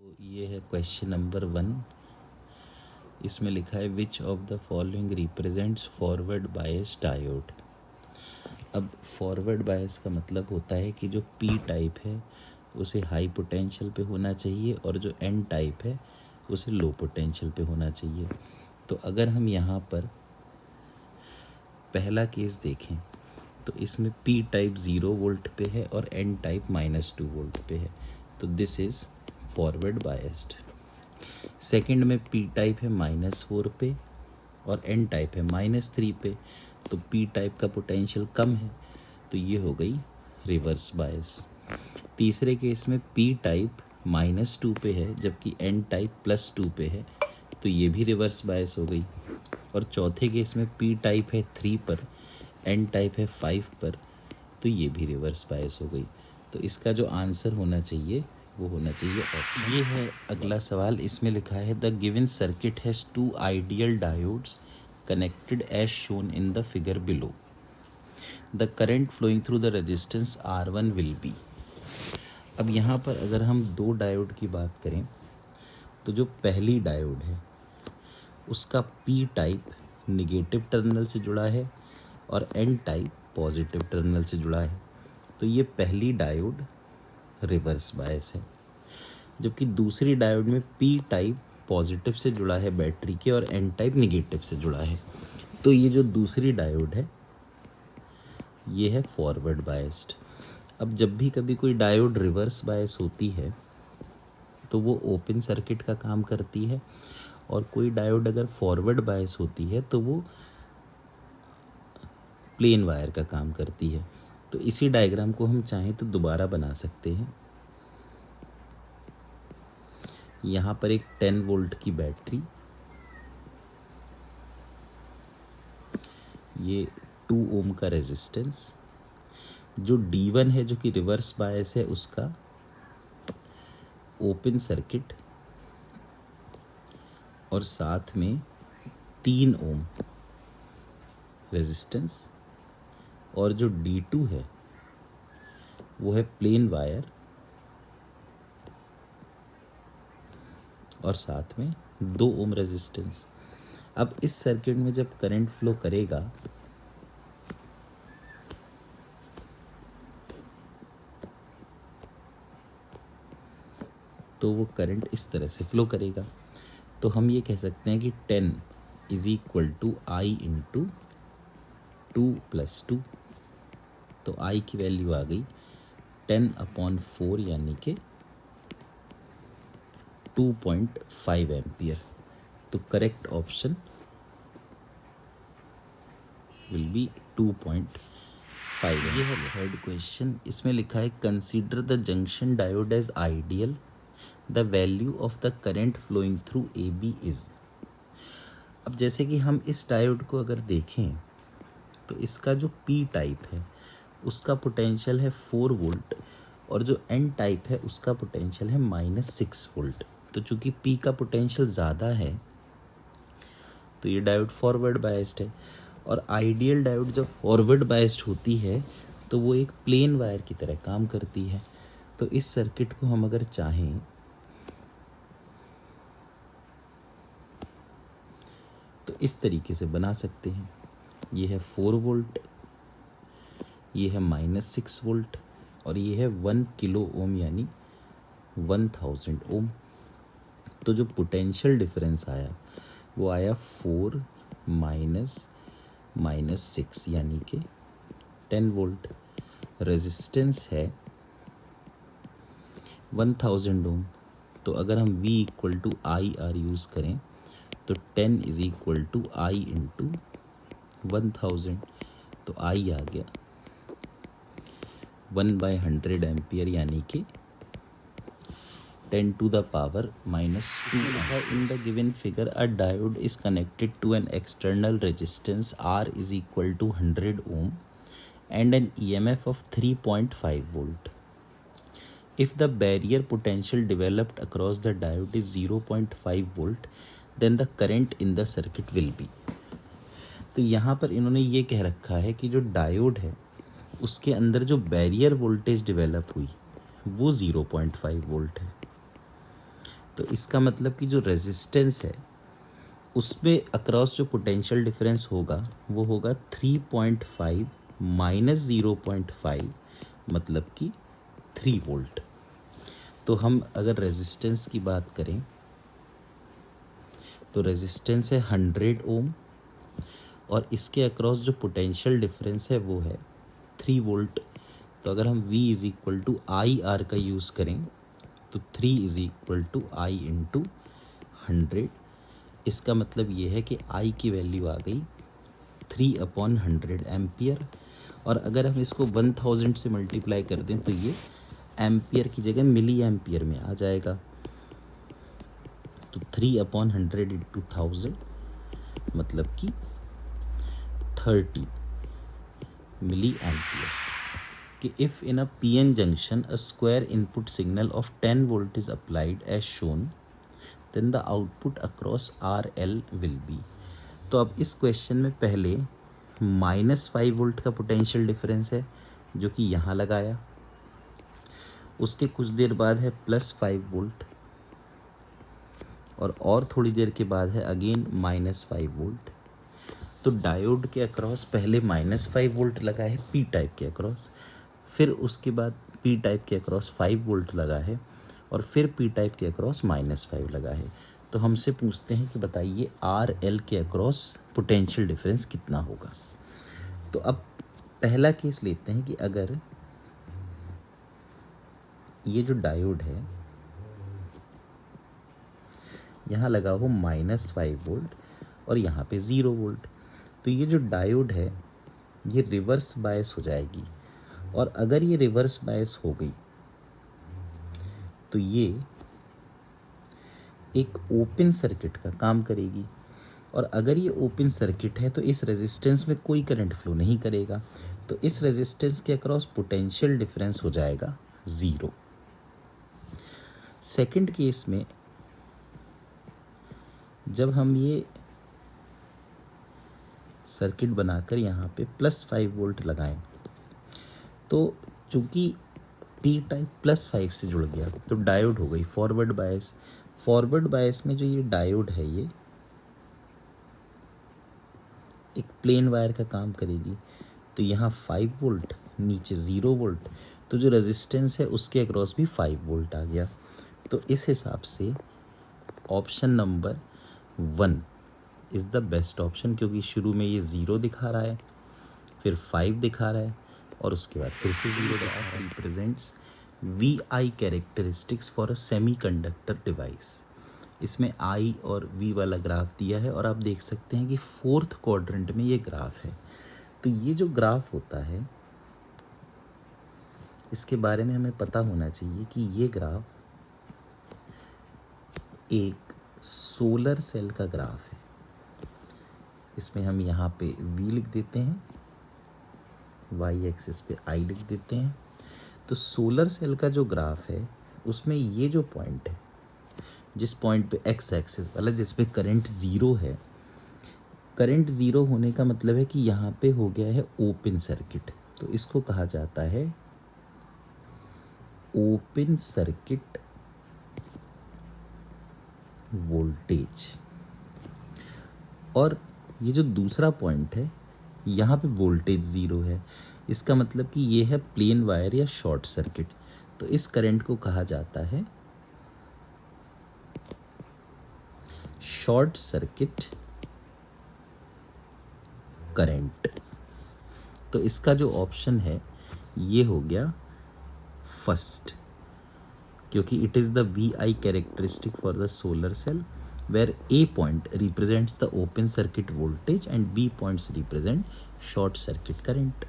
ये है question number 1। इसमें लिखा है which of the following represents forward bias diode. अब फॉरवर्ड बायस का मतलब होता है कि जो पी टाइप है उसे हाई पोटेंशियल पे होना चाहिए और जो एन टाइप है उसे लो पोटेंशियल पे होना चाहिए। तो अगर हम यहाँ पर पहला केस देखें तो इसमें पी टाइप 0 वोल्ट पे है और एन टाइप -2 वोल्ट पे है, तो this is forward biased. Second में पी टाइप है -4 पे और एन टाइप है -3 पे, तो पी टाइप का पोटेंशियल कम है, तो ये हो गई रिवर्स बायस। तीसरे केस में पी टाइप -2 पे है जबकि एन टाइप +2 पे है, तो ये भी रिवर्स बायस हो गई। और चौथे केस में पी टाइप है 3 पर, एन टाइप है 5 पर, तो ये भी रिवर्स बायस हो गई। तो इसका जो आंसर होना चाहिए वो होना चाहिए ऑप्शन। ये है अगला सवाल। इसमें लिखा है the given circuit has 2 ideal diodes connected as shown in the figure below. The current flowing through the resistance R1 will be. अब यहाँ पर अगर हम 2 डायोड की बात करें तो जो पहली डायोड है उसका पी टाइप निगेटिव टर्मिनल से जुड़ा है और एन टाइप पॉजिटिव टर्मिनल से जुड़ा है, तो ये पहली डायोड रिवर्स बायस है। जबकि दूसरी डायोड में पी टाइप पॉजिटिव से जुड़ा है बैटरी के और एन टाइप निगेटिव से जुड़ा है, तो ये जो दूसरी डायोड है ये है फॉरवर्ड बायस्ड। अब जब भी कभी कोई डायोड रिवर्स बायस होती है तो वो ओपन सर्किट का काम करती है, और कोई डायोड अगर फॉरवर्ड बायस होती है तो वो प्लेन वायर का काम करती है। तो इसी डायग्राम को हम चाहें तो दोबारा बना सकते हैं। यहाँ पर एक 10 वोल्ट की बैटरी, ये 2 ओम का रेजिस्टेंस, जो D1 है जो कि रिवर्स बायस है उसका ओपन सर्किट, और साथ में 3 ओम रेजिस्टेंस, और जो D2 है वो है प्लेन वायर और साथ में 2 ओम रेजिस्टेंस। अब इस सर्किट में जब करंट फ्लो करेगा तो वो करंट इस तरह से फ्लो करेगा। तो हम ये कह सकते हैं कि 10 = I × 2 + 2, तो I की वैल्यू आ गई 10/4 यानी कि 2.5 एम्पियर। तो करेक्ट ऑप्शन विल बी 2.5। ये है थर्ड क्वेश्चन। इसमें लिखा है consider the junction diode as ideal, the value of the current flowing through AB is. अब जैसे कि हम इस डायोड को अगर देखें तो इसका जो P टाइप है उसका पोटेंशियल है 4 वोल्ट और जो N टाइप है उसका पोटेंशियल है -6 वोल्ट। तो चूंकि P का पोटेंशियल ज़्यादा है तो ये डायोड फॉरवर्ड बायस्ड है, और आइडियल डायोड जब फॉरवर्ड बायस्ड होती है तो वो एक प्लेन वायर की तरह काम करती है। तो इस सर्किट को हम अगर चाहें तो इस तरीके से बना सकते हैं। ये है 4 वोल्ट, ये है -6 वोल्ट, और ये है 1 किलो ओम यानी 1000 ओम। तो जो पोटेंशियल डिफरेंस आया वो आया 4 -6 यानी कि 10 वोल्ट। रेजिस्टेंस है 1000 ओम, तो अगर हम V = IR यूज़ करें तो 10 = I × 1000, तो I आ गया 1/100 एम्पियर यानी कि 10 to the power -2। In the given figure a diode is connected to an external resistance R is equal to 100 ohm and an EMF of 3.5 volt. If the barrier potential developed across the diode is 0.5 volt, then the current in the circuit will be। तो यहाँ पर इन्होंने ये कह रखा है कि जो डायोड है उसके अंदर जो बैरियर वोल्टेज डेवलप हुई वो 0.5 वोल्ट है, तो इसका मतलब कि जो रेजिस्टेंस है उसमें अक्रॉस जो पोटेंशियल डिफरेंस होगा वो होगा 3.5 माइनस 0.5, मतलब कि 3 वोल्ट। तो हम अगर रेजिस्टेंस की बात करें तो रेजिस्टेंस है 100 ओम और इसके अक्रॉस जो पोटेंशियल डिफरेंस है वो है 3 वोल्ट। तो अगर हम V is equal to I R का यूज़ करें तो 3 is equal to I into 100। इसका मतलब ये है कि I की वैल्यू आ गई 3/100 एम्पियर। और अगर हम इसको 1000 से मल्टीप्लाई कर दें तो ये एम्पियर की जगह मिली एम्पियर में आ जाएगा। तो 3/100 इंटू 1000 मतलब कि 30 मिली एम्पियर्स। कि if in a PN junction a square input signal of 10 volt is applied as shown then the output across RL will be. तो अब इस क्वेश्चन में पहले -5 वोल्ट का पोटेंशियल डिफरेंस है जो कि यहाँ लगाया, उसके कुछ देर बाद है +5 वोल्ट और थोड़ी देर के बाद है अगेन -5 वोल्ट। तो डायोड के अक्रॉस पहले -5 वोल्ट लगा है P टाइप के अक्रॉस, फिर उसके बाद P टाइप के अक्रॉस 5 वोल्ट लगा है और फिर P टाइप के अक्रॉस -5 लगा है। तो हमसे पूछते हैं कि बताइए RL के अक्रॉस पोटेंशियल डिफरेंस कितना होगा। तो अब पहला केस लेते हैं कि अगर ये जो डायोड है यहाँ लगा हो -5 वोल्ट और यहाँ पे 0 वोल्ट, तो ये जो डायोड है ये रिवर्स बायस हो जाएगी। और अगर ये रिवर्स बायस हो गई तो ये एक ओपन सर्किट का काम करेगी। और अगर ये ओपन सर्किट है तो इस रेजिस्टेंस में कोई करंट फ्लो नहीं करेगा, तो इस रेजिस्टेंस के अक्रॉस पोटेंशियल डिफरेंस हो जाएगा 0। सेकंड केस में जब हम ये सर्किट बनाकर यहाँ पे +5 वोल्ट लगाएं तो चूंकि P टाइप +5 से जुड़ गया तो डायोड हो गई फॉरवर्ड बायस। फॉरवर्ड बायस में जो ये डायोड है ये एक प्लेन वायर का काम करेगी। तो यहाँ 5 वोल्ट नीचे 0 वोल्ट, तो जो रेजिस्टेंस है उसके अक्रॉस भी 5 वोल्ट आ गया। तो इस हिसाब से option number 1 is the best option, क्योंकि शुरू में ये 0 दिखा रहा है, फिर 5 दिखा रहा है और उसके बाद फिर से 0 दिखा रहा है। Represents VI characteristics for a semiconductor device. इसमें I और V वाला ग्राफ दिया है और आप देख सकते हैं कि 4th क्वाड्रेंट में ये ग्राफ है। तो ये जो ग्राफ होता है इसके बारे में हमें पता होना चाहिए कि ये ग्राफ एक सोलर सेल का ग्राफ है। इसमें हम यहाँ पे V लिख देते हैं, Y एक्सिस पे I लिख देते हैं। तो सोलर सेल का जो ग्राफ है उसमें ये जो पॉइंट है, जिस पॉइंट पे X एक्सिस वाला जिस पे करंट 0 है, करंट 0 होने का मतलब है कि यहाँ पे हो गया है ओपन सर्किट। तो इसको कहा जाता है ओपन सर्किट वोल्टेज। और ये जो दूसरा पॉइंट है यहाँ पे वोल्टेज 0 है, इसका मतलब कि ये है प्लेन वायर या शॉर्ट सर्किट। तो इस करंट को कहा जाता है शॉर्ट सर्किट करंट। तो इसका जो ऑप्शन है ये हो गया फर्स्ट, क्योंकि it is the VI characteristic for the solar cell where A point represents the open circuit voltage and B points represent short circuit current.